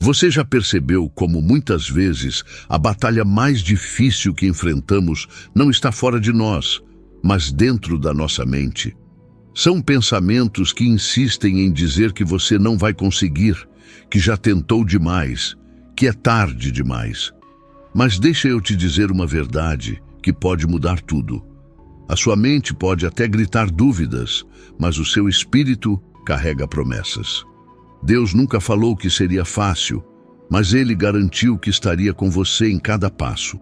Você já percebeu como muitas vezes a batalha mais difícil que enfrentamos não está fora de nós, mas dentro da nossa mente? São pensamentos que insistem em dizer que você não vai conseguir, que já tentou demais, que é tarde demais. Mas deixa eu te dizer uma verdade que pode mudar tudo. A sua mente pode até gritar dúvidas, mas o seu espírito carrega promessas. Deus nunca falou que seria fácil, mas Ele garantiu que estaria com você em cada passo.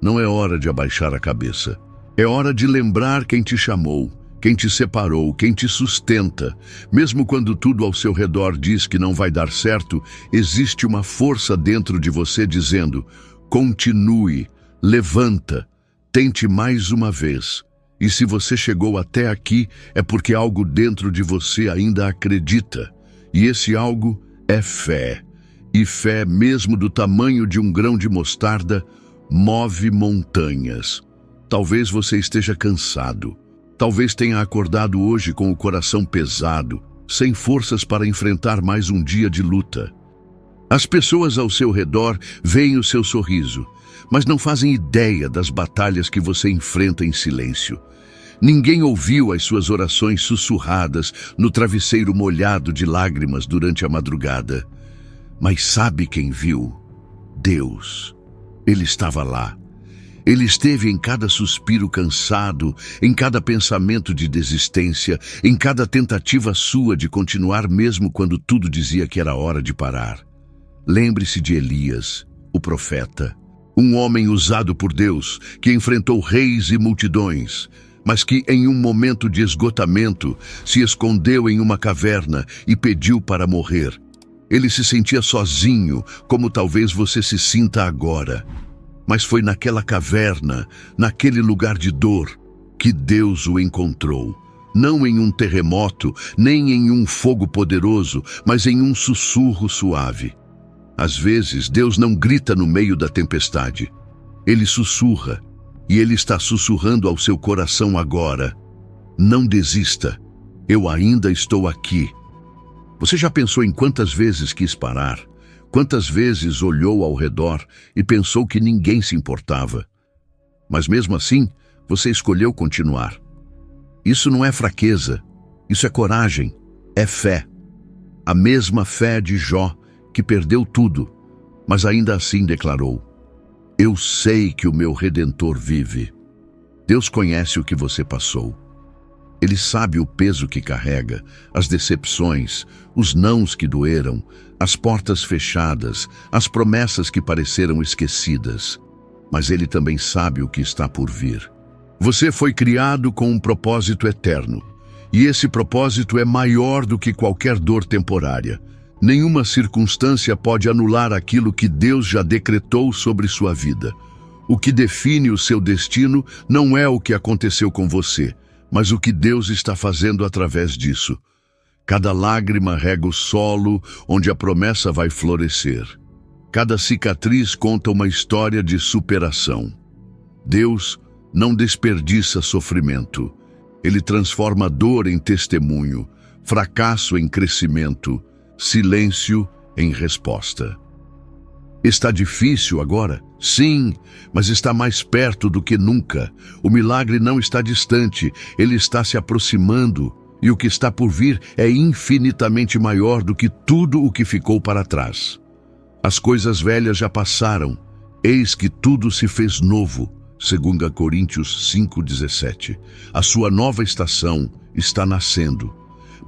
Não é hora de abaixar a cabeça. É hora de lembrar quem te chamou, quem te separou, quem te sustenta. Mesmo quando tudo ao seu redor diz que não vai dar certo, existe uma força dentro de você dizendo: continue, levanta, tente mais uma vez. E se você chegou até aqui, é porque algo dentro de você ainda acredita. E esse algo é fé. E fé, mesmo do tamanho de um grão de mostarda, move montanhas. Talvez você esteja cansado. Talvez tenha acordado hoje com o coração pesado, sem forças para enfrentar mais um dia de luta. As pessoas ao seu redor veem o seu sorriso, mas não fazem ideia das batalhas que você enfrenta em silêncio. Ninguém ouviu as suas orações sussurradas no travesseiro molhado de lágrimas durante a madrugada. Mas sabe quem viu? Deus. Ele estava lá. Ele esteve em cada suspiro cansado, em cada pensamento de desistência, em cada tentativa sua de continuar mesmo quando tudo dizia que era hora de parar. Lembre-se de Elias, o profeta, um homem usado por Deus, que enfrentou reis e multidões, mas que em um momento de esgotamento se escondeu em uma caverna e pediu para morrer. Ele se sentia sozinho, como talvez você se sinta agora. Mas foi naquela caverna, naquele lugar de dor, que Deus o encontrou. Não em um terremoto, nem em um fogo poderoso, mas em um sussurro suave. Às vezes, Deus não grita no meio da tempestade. Ele sussurra, e Ele está sussurrando ao seu coração agora. Não desista, eu ainda estou aqui. Você já pensou em quantas vezes quis parar? Quantas vezes olhou ao redor e pensou que ninguém se importava? Mas mesmo assim, você escolheu continuar. Isso não é fraqueza, isso é coragem, é fé. A mesma fé de Jó, que perdeu tudo, mas ainda assim declarou: eu sei que o meu Redentor vive. Deus conhece o que você passou. Ele sabe o peso que carrega, as decepções, os nãos que doeram, as portas fechadas, as promessas que pareceram esquecidas. Mas Ele também sabe o que está por vir. Você foi criado com um propósito eterno, e esse propósito é maior do que qualquer dor temporária. Nenhuma circunstância pode anular aquilo que Deus já decretou sobre sua vida. O que define o seu destino não é o que aconteceu com você, mas o que Deus está fazendo através disso. Cada lágrima rega o solo onde a promessa vai florescer. Cada cicatriz conta uma história de superação. Deus não desperdiça sofrimento. Ele transforma dor em testemunho, fracasso em crescimento, silêncio em resposta. Está difícil agora? Sim, mas está mais perto do que nunca. O milagre não está distante, ele está se aproximando, e o que está por vir é infinitamente maior do que tudo o que ficou para trás. As coisas velhas já passaram, eis que tudo se fez novo, 2 Coríntios 5,17. A sua nova estação está nascendo.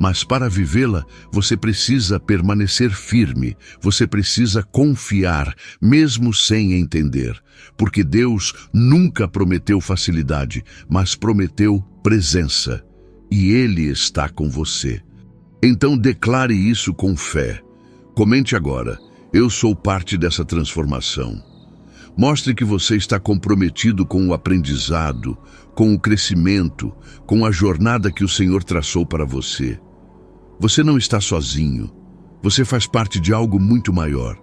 Mas para vivê-la, você precisa permanecer firme, você precisa confiar, mesmo sem entender. Porque Deus nunca prometeu facilidade, mas prometeu presença. E Ele está com você. Então declare isso com fé. Comente agora: eu sou parte dessa transformação. Mostre que você está comprometido com o aprendizado, com o crescimento, com a jornada que o Senhor traçou para você. Você não está sozinho. Você faz parte de algo muito maior.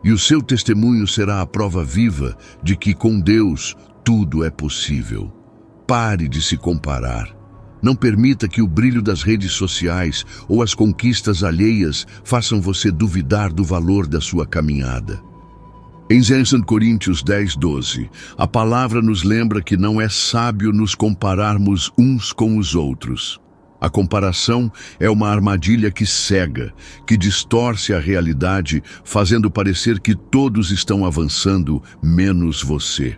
E o seu testemunho será a prova viva de que com Deus tudo é possível. Pare de se comparar. Não permita que o brilho das redes sociais ou as conquistas alheias façam você duvidar do valor da sua caminhada. Em 2 Coríntios 10:12, a palavra nos lembra que não é sábio nos compararmos uns com os outros. A comparação é uma armadilha que cega, que distorce a realidade, fazendo parecer que todos estão avançando, menos você.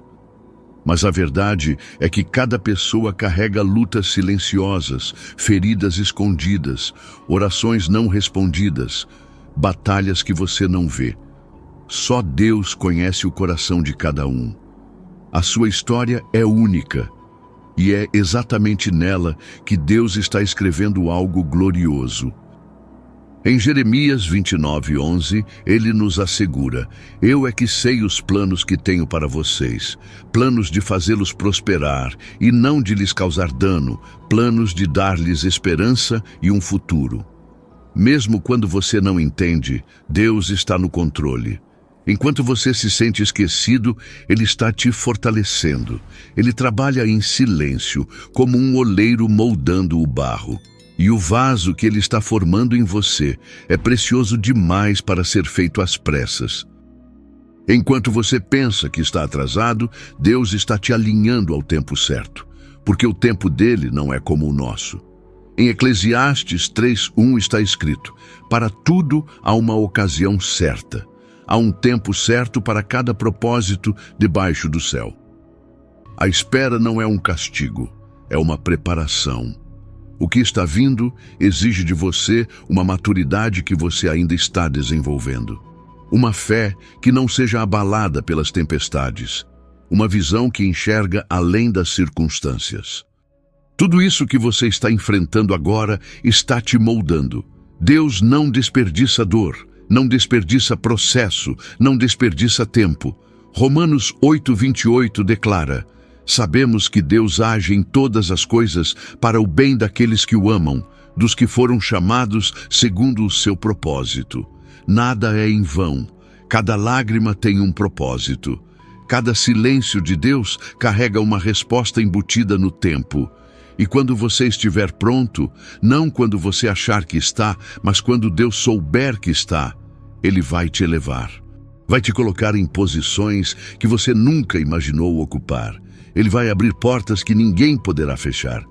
Mas a verdade é que cada pessoa carrega lutas silenciosas, feridas escondidas, orações não respondidas, batalhas que você não vê. Só Deus conhece o coração de cada um. A sua história é única, e é exatamente nela que Deus está escrevendo algo glorioso. Em Jeremias 29:11, ele nos assegura: eu é que sei os planos que tenho para vocês, planos de fazê-los prosperar e não de lhes causar dano, planos de dar-lhes esperança e um futuro. Mesmo quando você não entende, Deus está no controle. Enquanto você se sente esquecido, Ele está te fortalecendo. Ele trabalha em silêncio, como um oleiro moldando o barro. E o vaso que Ele está formando em você é precioso demais para ser feito às pressas. Enquanto você pensa que está atrasado, Deus está te alinhando ao tempo certo, porque o tempo dele não é como o nosso. Em Eclesiastes 3:1 está escrito: para tudo há uma ocasião certa. Há um tempo certo para cada propósito debaixo do céu. A espera não é um castigo, é uma preparação. O que está vindo exige de você uma maturidade que você ainda está desenvolvendo. Uma fé que não seja abalada pelas tempestades. Uma visão que enxerga além das circunstâncias. Tudo isso que você está enfrentando agora está te moldando. Deus não desperdiça dor, não desperdiça processo, não desperdiça tempo. Romanos 8:28 declara: sabemos que Deus age em todas as coisas para o bem daqueles que o amam, dos que foram chamados segundo o seu propósito. Nada é em vão. Cada lágrima tem um propósito. Cada silêncio de Deus carrega uma resposta embutida no tempo. E quando você estiver pronto, não quando você achar que está, mas quando Deus souber que está, Ele vai te elevar. Vai te colocar em posições que você nunca imaginou ocupar. Ele vai abrir portas que ninguém poderá fechar.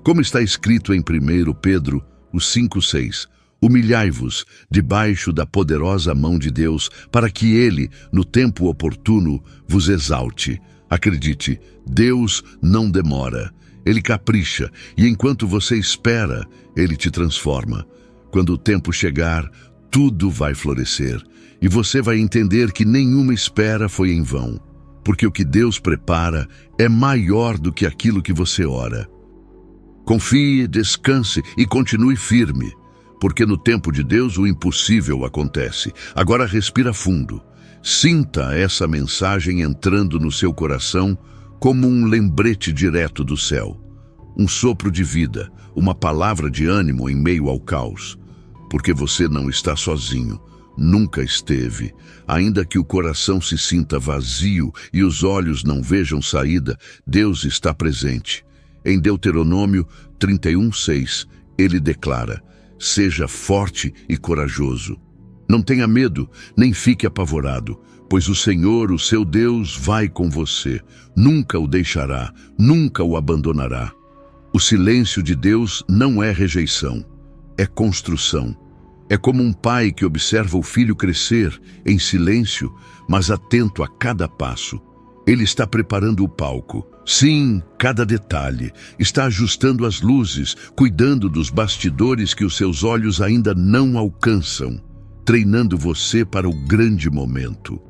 Como está escrito em 1 Pedro 5:6, humilhai-vos debaixo da poderosa mão de Deus, para que Ele, no tempo oportuno, vos exalte. Acredite, Deus não demora. Ele capricha, e enquanto você espera, Ele te transforma. Quando o tempo chegar, tudo vai florescer, e você vai entender que nenhuma espera foi em vão, porque o que Deus prepara é maior do que aquilo que você ora. Confie, descanse e continue firme, porque no tempo de Deus o impossível acontece. Agora respira fundo. Sinta essa mensagem entrando no seu coração como um lembrete direto do céu. Um sopro de vida, uma palavra de ânimo em meio ao caos. Porque você não está sozinho, nunca esteve. Ainda que o coração se sinta vazio e os olhos não vejam saída, Deus está presente. Em Deuteronômio 31:6, ele declara: seja forte e corajoso. Não tenha medo, nem fique apavorado, pois o Senhor, o seu Deus, vai com você. Nunca o deixará, nunca o abandonará. O silêncio de Deus não é rejeição, é construção. É como um pai que observa o filho crescer em silêncio, mas atento a cada passo. Ele está preparando o palco. Sim, cada detalhe. Está ajustando as luzes, cuidando dos bastidores que os seus olhos ainda não alcançam, treinando você para o grande momento.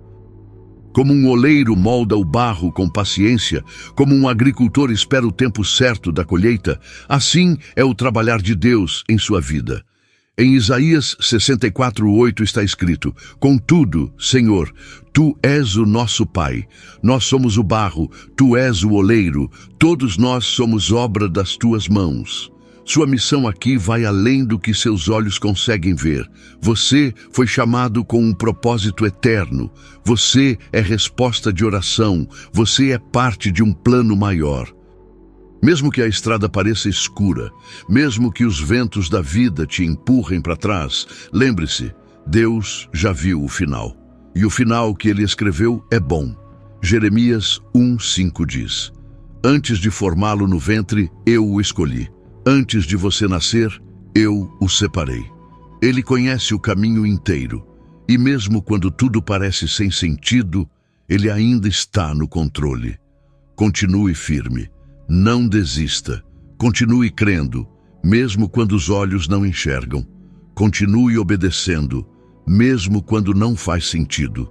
Como um oleiro molda o barro com paciência, como um agricultor espera o tempo certo da colheita, assim é o trabalhar de Deus em sua vida. Em Isaías 64:8 está escrito: contudo, Senhor, Tu és o nosso Pai, nós somos o barro, Tu és o oleiro, todos nós somos obra das Tuas mãos. Sua missão aqui vai além do que seus olhos conseguem ver. Você foi chamado com um propósito eterno. Você é resposta de oração. Você é parte de um plano maior. Mesmo que a estrada pareça escura, mesmo que os ventos da vida te empurrem para trás, lembre-se, Deus já viu o final. E o final que ele escreveu é bom. Jeremias 1:5 diz: Antes de formá-lo no ventre, eu o escolhi. Antes de você nascer, eu o separei. Ele conhece o caminho inteiro. E mesmo quando tudo parece sem sentido, ele ainda está no controle. Continue firme. Não desista. Continue crendo, mesmo quando os olhos não enxergam. Continue obedecendo, mesmo quando não faz sentido.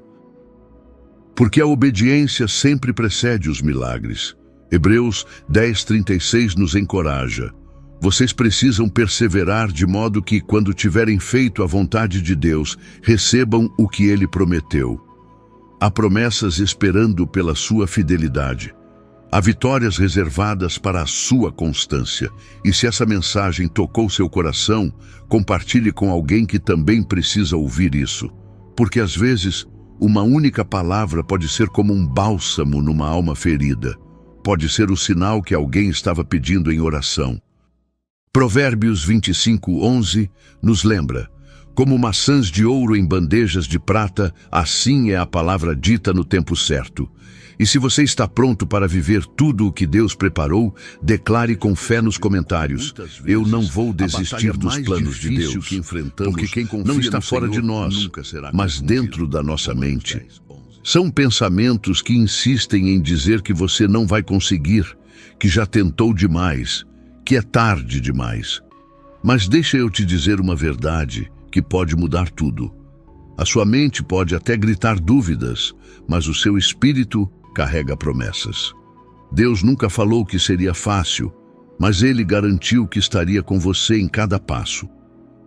Porque a obediência sempre precede os milagres. Hebreus 10:36 nos encoraja. Vocês precisam perseverar de modo que, quando tiverem feito a vontade de Deus, recebam o que Ele prometeu. Há promessas esperando pela sua fidelidade. Há vitórias reservadas para a sua constância. E se essa mensagem tocou seu coração, compartilhe com alguém que também precisa ouvir isso. Porque às vezes, uma única palavra pode ser como um bálsamo numa alma ferida. Pode ser o sinal que alguém estava pedindo em oração. Provérbios 25:11 nos lembra: como maçãs de ouro em bandejas de prata, assim é a palavra dita no tempo certo. E se você está pronto para viver tudo o que Deus preparou, declare com fé nos comentários: eu não vou desistir dos planos de Deus, porque quem confia não está fora de nós, mas dentro da nossa mente. São pensamentos que insistem em dizer que você não vai conseguir, que já tentou demais, que é tarde demais. Mas deixa eu te dizer uma verdade que pode mudar tudo. A sua mente pode até gritar dúvidas, mas o seu espírito carrega promessas. Deus nunca falou que seria fácil, mas Ele garantiu que estaria com você em cada passo.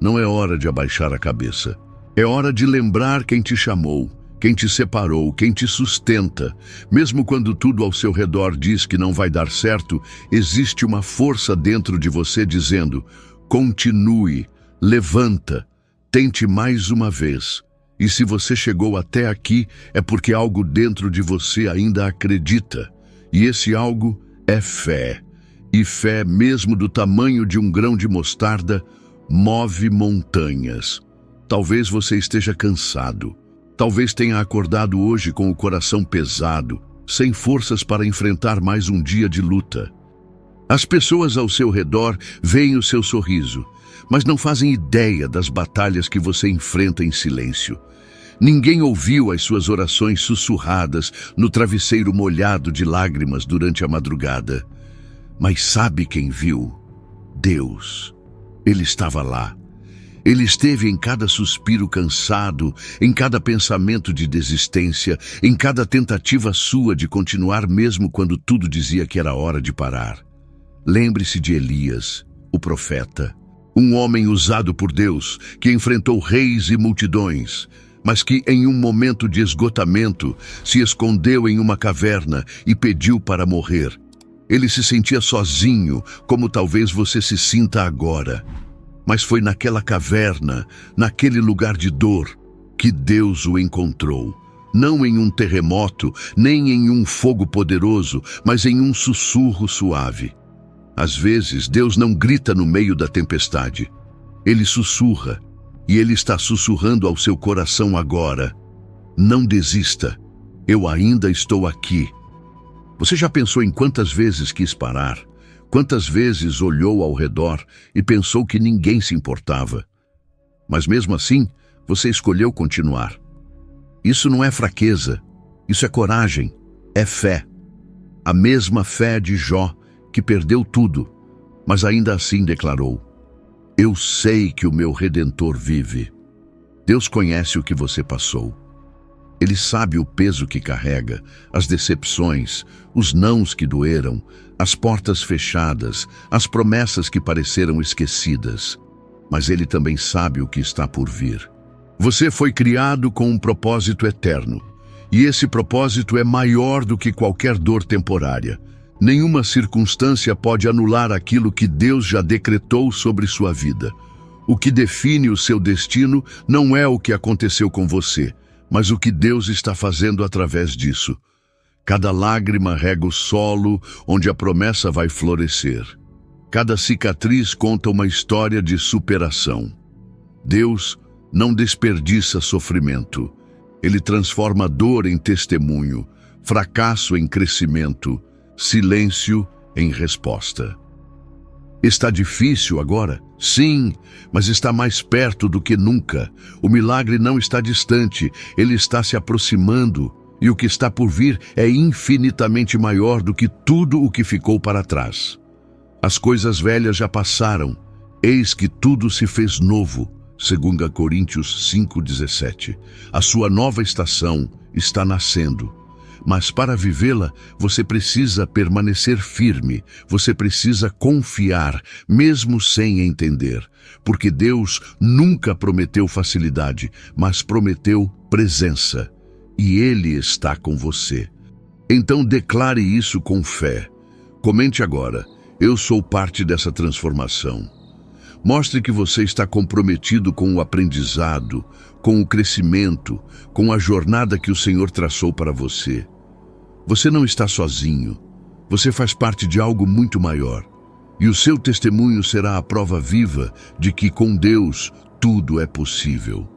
Não é hora de abaixar a cabeça. É hora de lembrar quem te chamou, quem te separou, quem te sustenta. Mesmo quando tudo ao seu redor diz que não vai dar certo, existe uma força dentro de você dizendo: continue, levanta, tente mais uma vez. E se você chegou até aqui, é porque algo dentro de você ainda acredita. E esse algo é fé. E fé, mesmo do tamanho de um grão de mostarda, move montanhas. Talvez você esteja cansado. Talvez tenha acordado hoje com o coração pesado, sem forças para enfrentar mais um dia de luta. As pessoas ao seu redor veem o seu sorriso, mas não fazem ideia das batalhas que você enfrenta em silêncio. Ninguém ouviu as suas orações sussurradas no travesseiro molhado de lágrimas durante a madrugada. Mas sabe quem viu? Deus. Ele estava lá. Ele esteve em cada suspiro cansado, em cada pensamento de desistência, em cada tentativa sua de continuar mesmo quando tudo dizia que era hora de parar. Lembre-se de Elias, o profeta, um homem usado por Deus, que enfrentou reis e multidões, mas que em um momento de esgotamento se escondeu em uma caverna e pediu para morrer. Ele se sentia sozinho, como talvez você se sinta agora. Mas foi naquela caverna, naquele lugar de dor, que Deus o encontrou. Não em um terremoto, nem em um fogo poderoso, mas em um sussurro suave. Às vezes, Deus não grita no meio da tempestade. Ele sussurra. E Ele está sussurrando ao seu coração agora: não desista, eu ainda estou aqui. Você já pensou em quantas vezes quis parar? Quantas vezes olhou ao redor e pensou que ninguém se importava? Mas mesmo assim, você escolheu continuar. Isso não é fraqueza, isso é coragem, é fé. A mesma fé de Jó, que perdeu tudo, mas ainda assim declarou: eu sei que o meu Redentor vive. Deus conhece o que você passou. Ele sabe o peso que carrega, as decepções, os nãos que doeram, as portas fechadas, as promessas que pareceram esquecidas. Mas Ele também sabe o que está por vir. Você foi criado com um propósito eterno. E esse propósito é maior do que qualquer dor temporária. Nenhuma circunstância pode anular aquilo que Deus já decretou sobre sua vida. O que define o seu destino não é o que aconteceu com você, mas o que Deus está fazendo através disso. Cada lágrima rega o solo onde a promessa vai florescer. Cada cicatriz conta uma história de superação. Deus não desperdiça sofrimento. Ele transforma dor em testemunho, fracasso em crescimento, silêncio em resposta. Está difícil agora? Sim, mas está mais perto do que nunca. O milagre não está distante, ele está se aproximando, e o que está por vir é infinitamente maior do que tudo o que ficou para trás. As coisas velhas já passaram, eis que tudo se fez novo. 2 Coríntios 5,17. A sua nova estação está nascendo. Mas para vivê-la, você precisa permanecer firme, você precisa confiar, mesmo sem entender. Porque Deus nunca prometeu facilidade, mas prometeu presença. E Ele está com você. Então declare isso com fé. Comente agora: eu sou parte dessa transformação. Mostre que você está comprometido com o aprendizado, com o crescimento, com a jornada que o Senhor traçou para você. Você não está sozinho. Você faz parte de algo muito maior. E o seu testemunho será a prova viva de que com Deus tudo é possível.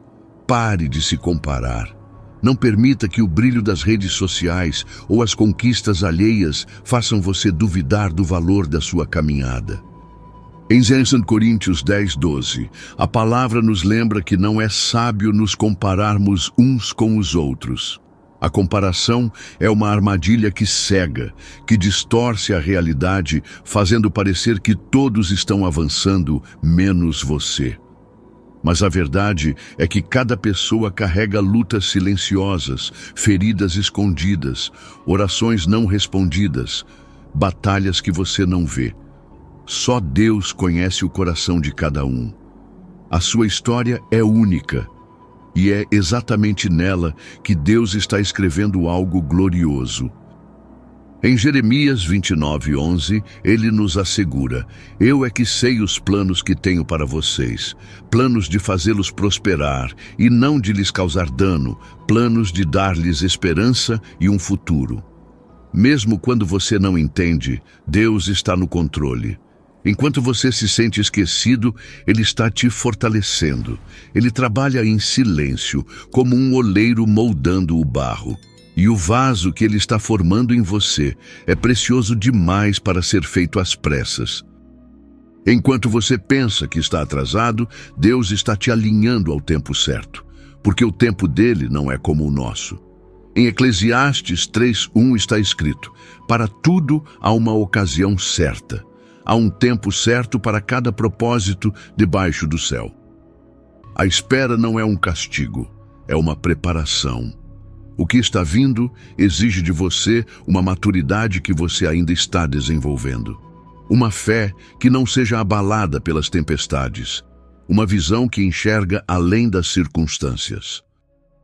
Pare de se comparar. Não permita que o brilho das redes sociais ou as conquistas alheias façam você duvidar do valor da sua caminhada. Em 2 Coríntios 10:12, a palavra nos lembra que não é sábio nos compararmos uns com os outros. A comparação é uma armadilha que cega, que distorce a realidade, fazendo parecer que todos estão avançando, menos você. Mas a verdade é que cada pessoa carrega lutas silenciosas, feridas escondidas, orações não respondidas, batalhas que você não vê. Só Deus conhece o coração de cada um. A sua história é única, e é exatamente nela que Deus está escrevendo algo glorioso. Em Jeremias 29:11, ele nos assegura: eu é que sei os planos que tenho para vocês, planos de fazê-los prosperar e não de lhes causar dano, planos de dar-lhes esperança e um futuro. Mesmo quando você não entende, Deus está no controle. Enquanto você se sente esquecido, Ele está te fortalecendo. Ele trabalha em silêncio, como um oleiro moldando o barro. E o vaso que Ele está formando em você é precioso demais para ser feito às pressas. Enquanto você pensa que está atrasado, Deus está te alinhando ao tempo certo, porque o tempo dele não é como o nosso. Em Eclesiastes 3:1 está escrito: para tudo há uma ocasião certa. Há um tempo certo para cada propósito debaixo do céu. A espera não é um castigo, é uma preparação. O que está vindo exige de você uma maturidade que você ainda está desenvolvendo. Uma fé que não seja abalada pelas tempestades. Uma visão que enxerga além das circunstâncias.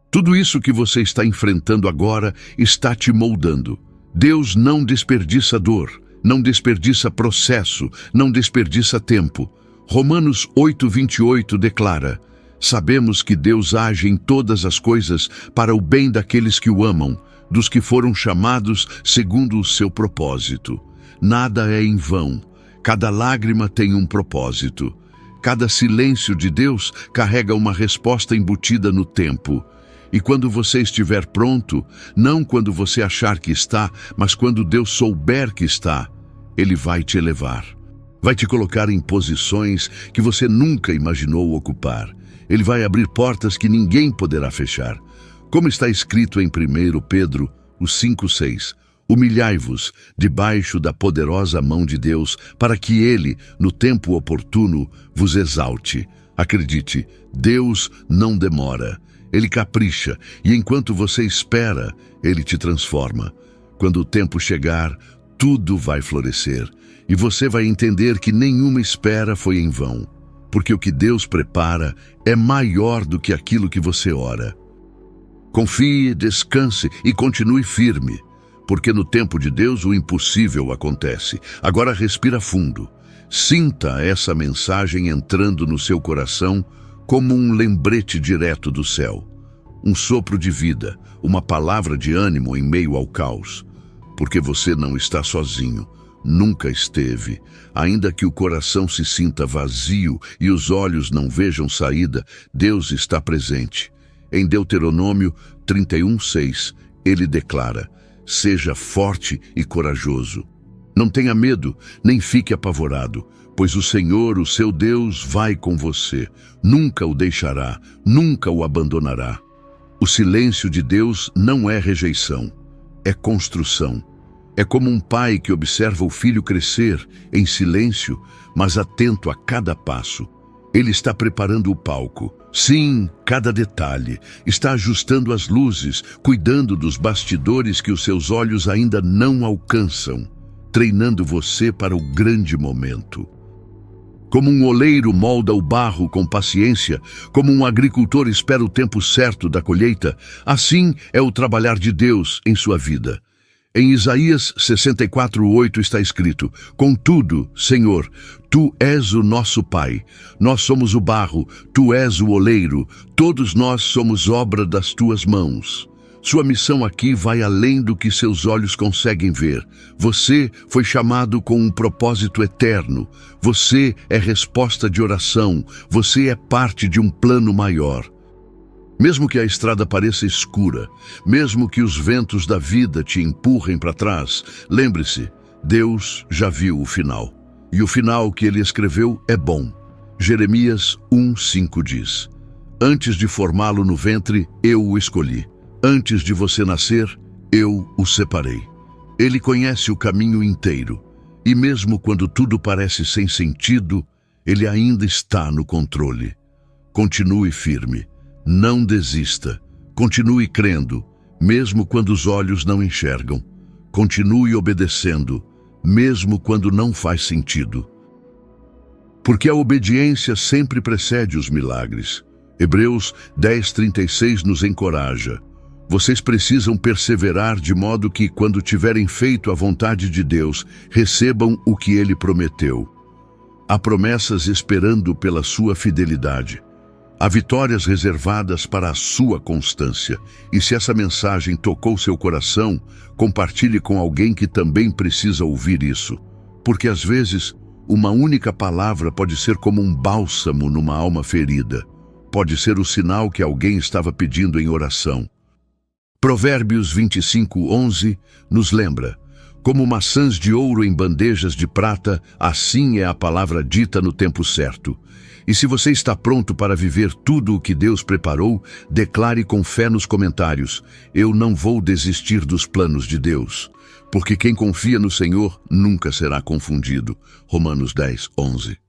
Tudo isso que você está enfrentando agora está te moldando. Deus não desperdiça dor. Não desperdiça processo, não desperdiça tempo. Romanos 8:28 declara: sabemos que Deus age em todas as coisas para o bem daqueles que o amam, dos que foram chamados segundo o seu propósito. Nada é em vão, cada lágrima tem um propósito. Cada silêncio de Deus carrega uma resposta embutida no tempo. E quando você estiver pronto, não quando você achar que está, mas quando Deus souber que está, Ele vai te elevar. Vai te colocar em posições que você nunca imaginou ocupar. Ele vai abrir portas que ninguém poderá fechar. Como está escrito em 1 Pedro 5:6, humilhai-vos debaixo da poderosa mão de Deus, para que Ele, no tempo oportuno, vos exalte. Acredite, Deus não demora. Ele capricha, e enquanto você espera, Ele te transforma. Quando o tempo chegar, tudo vai florescer, e você vai entender que nenhuma espera foi em vão, porque o que Deus prepara é maior do que aquilo que você ora. Confie, descanse e continue firme, porque no tempo de Deus o impossível acontece. Agora respira fundo. Sinta essa mensagem entrando no seu coração como um lembrete direto do céu. Um sopro de vida, uma palavra de ânimo em meio ao caos. porque você não está sozinho. Nunca esteve. Ainda que o coração se sinta vazio e os olhos não vejam saída, Deus está presente. Em Deuteronômio 31:6, ele declara: seja forte e corajoso. Não tenha medo, nem fique apavorado, pois o Senhor, o seu Deus, vai com você. Nunca o deixará, nunca o abandonará. O silêncio de Deus não é rejeição, é construção. É como um pai que observa o filho crescer em silêncio, mas atento a cada passo. Ele está preparando o palco. Sim, cada detalhe. Está ajustando as luzes, cuidando dos bastidores que os seus olhos ainda não alcançam, treinando você para o grande momento. Como um oleiro molda o barro com paciência, como um agricultor espera o tempo certo da colheita, assim é o trabalhar de Deus em sua vida. Em Isaías 64:8 está escrito: contudo, Senhor, Tu és o nosso Pai, nós somos o barro, Tu és o oleiro, todos nós somos obra das Tuas mãos. Sua missão aqui vai além do que seus olhos conseguem ver. Você foi chamado com um propósito eterno. Você é resposta de oração. Você é parte de um plano maior. Mesmo que a estrada pareça escura, mesmo que os ventos da vida te empurrem para trás, lembre-se, Deus já viu o final. E o final que ele escreveu é bom. Jeremias 1:5 diz: antes de formá-lo no ventre, eu o escolhi. Antes de você nascer, eu o separei. Ele conhece o caminho inteiro. E mesmo quando tudo parece sem sentido, ele ainda está no controle. Continue firme. Não desista. Continue crendo, mesmo quando os olhos não enxergam. Continue obedecendo, mesmo quando não faz sentido. Porque a obediência sempre precede os milagres. Hebreus 10:36 nos encoraja. Vocês precisam perseverar de modo que, quando tiverem feito a vontade de Deus, recebam o que Ele prometeu. Há promessas esperando pela sua fidelidade. Há vitórias reservadas para a sua constância. E se essa mensagem tocou seu coração, compartilhe com alguém que também precisa ouvir isso. Porque às vezes, uma única palavra pode ser como um bálsamo numa alma ferida. Pode ser o sinal que alguém estava pedindo em oração. Provérbios 25:11 nos lembra: como maçãs de ouro em bandejas de prata, assim é a palavra dita no tempo certo. E se você está pronto para viver tudo o que Deus preparou, declare com fé nos comentários: eu não vou desistir dos planos de Deus. Porque quem confia no Senhor nunca será confundido. Romanos 10:11.